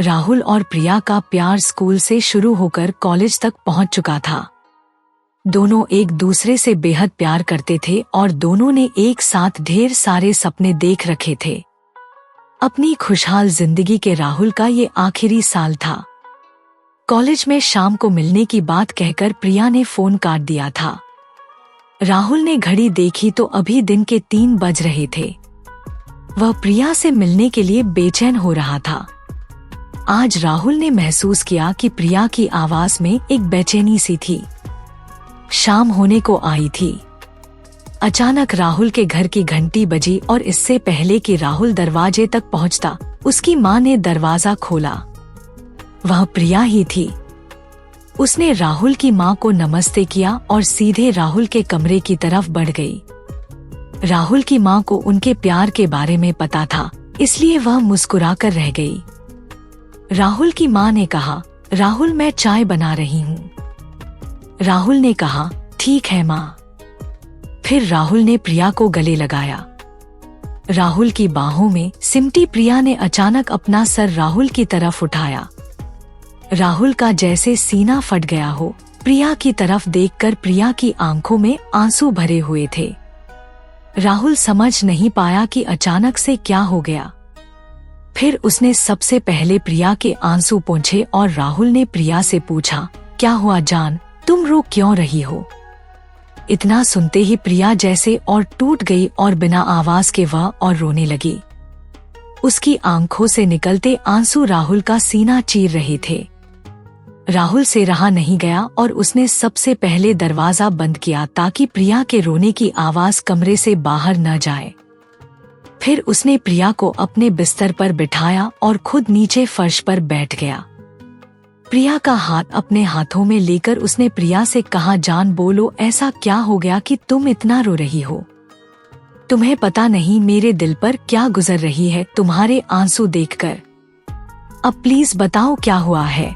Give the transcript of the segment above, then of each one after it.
राहुल और प्रिया का प्यार स्कूल से शुरू होकर कॉलेज तक पहुंच चुका था। दोनों एक दूसरे से बेहद प्यार करते थे और दोनों ने एक साथ ढेर सारे सपने देख रखे थे। अपनी खुशहाल जिंदगी के राहुल का ये आखिरी साल था। कॉलेज में शाम को मिलने की बात कहकर प्रिया ने फोन काट दिया था। राहुल ने घड़ी देखी तो अभी दिन के 3 बज रहे थे। वह प्रिया से मिलने के लिए बेचैन हो रहा था। आज राहुल ने महसूस किया कि प्रिया की आवाज में एक बेचैनी सी थी। शाम होने को आई थी। अचानक राहुल के घर की घंटी बजी और इससे पहले कि राहुल दरवाजे तक पहुंचता, उसकी मां ने दरवाजा खोला। वह प्रिया ही थी। उसने राहुल की मां को नमस्ते किया और सीधे राहुल के कमरे की तरफ बढ़ गई। राहुल की मां को उनके प्यार के बारे में पता था, इसलिए वह मुस्कुराकर रह गई। राहुल की मां ने कहा, राहुल मैं चाय बना रही हूँ। राहुल ने कहा, ठीक है मां। फिर राहुल ने प्रिया को गले लगाया। राहुल की बाहों में सिमटी प्रिया ने अचानक अपना सर राहुल की तरफ उठाया। राहुल का जैसे सीना फट गया हो। प्रिया की तरफ देखकर प्रिया की आंखों में आंसू भरे हुए थे। राहुल समझ नहीं पाया कि अचानक से क्या हो गया। फिर उसने सबसे पहले प्रिया के आंसू पोंछे और राहुल ने प्रिया से पूछा, क्या हुआ जान, तुम रो क्यों रही हो? इतना सुनते ही प्रिया जैसे और टूट गई और बिना आवाज के वह और रोने लगी। उसकी आंखों से निकलते आंसू राहुल का सीना चीर रहे थे। राहुल से रहा नहीं गया और उसने सबसे पहले दरवाजा बंद किया ताकि प्रिया के रोने की आवाज कमरे से बाहर न जाए। फिर उसने प्रिया को अपने बिस्तर पर बिठाया और खुद नीचे फर्श पर बैठ गया। प्रिया का हाथ अपने हाथों में लेकर उसने प्रिया से कहा, जान बोलो, ऐसा क्या हो गया कि तुम इतना रो रही हो? तुम्हें पता नहीं मेरे दिल पर क्या गुजर रही है तुम्हारे आंसू देखकर। अब प्लीज बताओ क्या हुआ है।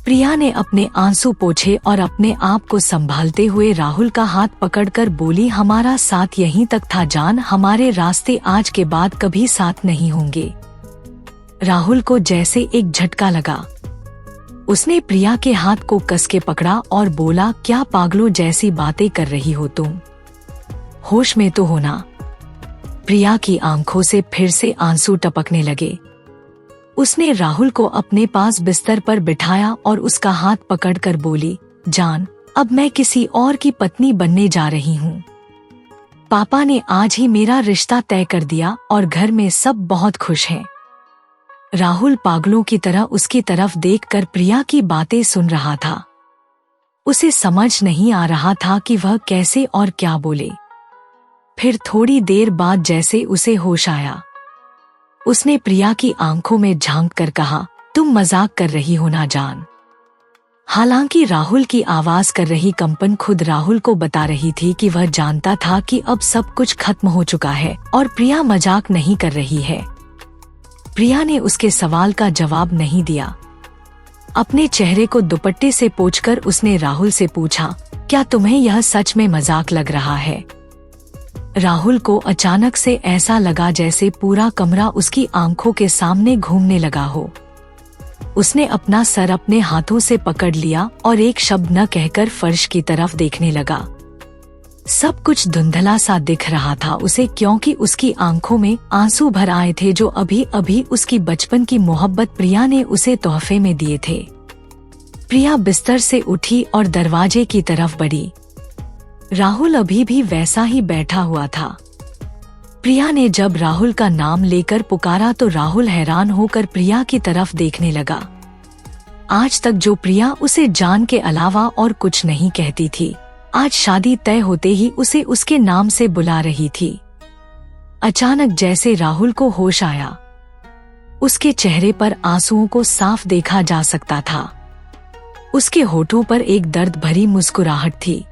प्रिया ने अपने आंसू पोंछे और अपने आप को संभालते हुए राहुल का हाथ पकड़कर बोली, हमारा साथ यहीं तक था जान, हमारे रास्ते आज के बाद कभी साथ नहीं होंगे। राहुल को जैसे एक झटका लगा। उसने प्रिया के हाथ को कस के पकड़ा और बोला, क्या पागलों जैसी बातें कर रही हो तुम? होश में तो होना। प्रिया की आंखों से फिर से आंसू टपकने लगे। उसने राहुल को अपने पास बिस्तर पर बिठाया और उसका हाथ पकड़कर बोली, जान, अब मैं किसी और की पत्नी बनने जा रही हूँ। पापा ने आज ही मेरा रिश्ता तय कर दिया और घर में सब बहुत खुश हैं। राहुल पागलों की तरह उसकी तरफ देखकर प्रिया की बातें सुन रहा था। उसे समझ नहीं आ रहा था कि वह कैसे और क्या बोले। फिर थोड़ी देर बाद जैसे उसे होश आया, उसने प्रिया की आंखों में झांक कर कहा, तुम मजाक कर रही हो ना जान। हालांकि राहुल की आवाज कर रही कंपन खुद राहुल को बता रही थी कि वह जानता था कि अब सब कुछ खत्म हो चुका है और प्रिया मजाक नहीं कर रही है। प्रिया ने उसके सवाल का जवाब नहीं दिया। अपने चेहरे को दुपट्टे से पोंछकर उसने राहुल से पूछा, क्या तुम्हें यह सच में मजाक लग रहा है? राहुल को अचानक से ऐसा लगा जैसे पूरा कमरा उसकी आंखों के सामने घूमने लगा हो। उसने अपना सर अपने हाथों से पकड़ लिया और एक शब्द न कहकर फर्श की तरफ देखने लगा। सब कुछ धुंधला सा दिख रहा था उसे, क्योंकि उसकी आंखों में आंसू भर आए थे जो अभी अभी उसकी बचपन की मोहब्बत प्रिया ने उसे तोहफे में दिए थे। प्रिया बिस्तर से उठी और दरवाजे की तरफ बढ़ी। राहुल अभी भी वैसा ही बैठा हुआ था। प्रिया ने जब राहुल का नाम लेकर पुकारा तो राहुल हैरान होकर प्रिया की तरफ देखने लगा। आज तक जो प्रिया उसे जान के अलावा और कुछ नहीं कहती थी, आज शादी तय होते ही उसे उसके नाम से बुला रही थी। अचानक जैसे राहुल को होश आया, उसके चेहरे पर आंसुओं को साफ देखा जा सकता था। उसके होठों पर एक दर्द भरी मुस्कुराहट थी।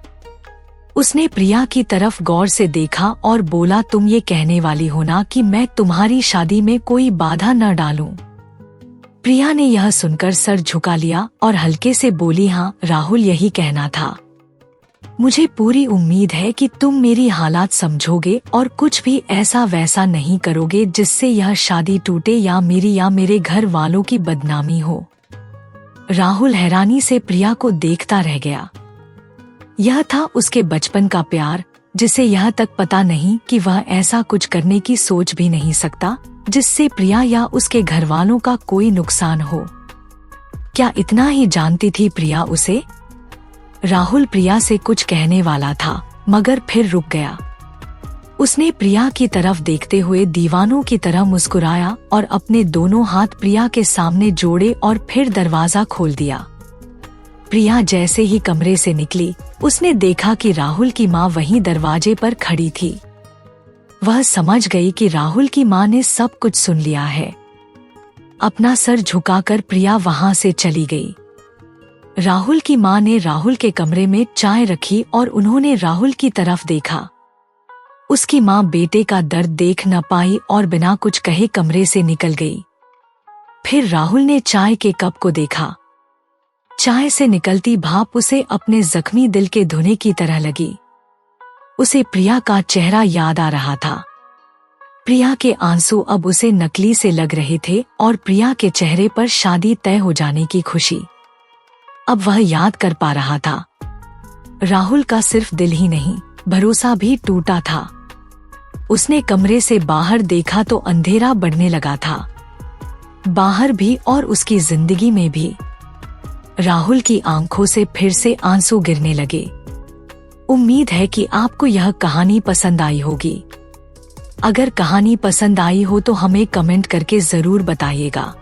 उसने प्रिया की तरफ गौर से देखा और बोला, तुम ये कहने वाली हो ना कि मैं तुम्हारी शादी में कोई बाधा न डालूं? प्रिया ने यह सुनकर सर झुका लिया और हल्के से बोली, हाँ राहुल, यही कहना था। मुझे पूरी उम्मीद है कि तुम मेरी हालात समझोगे और कुछ भी ऐसा वैसा नहीं करोगे जिससे यह शादी टूटे या मेरी या मेरे घर वालों की बदनामी हो। राहुल हैरानी से प्रिया को देखता रह गया। यह था उसके बचपन का प्यार, जिसे यह तक पता नहीं कि वह ऐसा कुछ करने की सोच भी नहीं सकता जिससे प्रिया या उसके घर वालों का कोई नुकसान हो। क्या इतना ही जानती थी प्रिया उसे? राहुल प्रिया से कुछ कहने वाला था, मगर फिर रुक गया। उसने प्रिया की तरफ देखते हुए दीवानों की तरह मुस्कुराया और अपने दोनों हाथ प्रिया के सामने जोड़े और फिर दरवाजा खोल दिया। प्रिया जैसे ही कमरे से निकली, उसने देखा कि राहुल की माँ वहीं दरवाजे पर खड़ी थी। वह समझ गई कि राहुल की माँ ने सब कुछ सुन लिया है। अपना सर झुकाकर प्रिया वहां से चली गई। राहुल की माँ ने राहुल के कमरे में चाय रखी और उन्होंने राहुल की तरफ देखा। उसकी माँ बेटे का दर्द देख न पाई और बिना कुछ कहे कमरे से निकल गई। फिर राहुल ने चाय के कप को देखा। चाय से निकलती भाप उसे अपने जख्मी दिल के धुने की तरह लगी। उसे प्रिया का चेहरा याद आ रहा था। प्रिया के आंसू अब उसे नकली से लग रहे थे और प्रिया के चेहरे पर शादी तय हो जाने की खुशी अब वह याद कर पा रहा था। राहुल का सिर्फ दिल ही नहीं, भरोसा भी टूटा था। उसने कमरे से बाहर देखा तो अंधेरा बढ़ने लगा था, बाहर भी और उसकी जिंदगी में भी। राहुल की आंखों से फिर से आंसू गिरने लगे। उम्मीद है कि आपको यह कहानी पसंद आई होगी। अगर कहानी पसंद आई हो तो हमें कमेंट करके जरूर बताइएगा।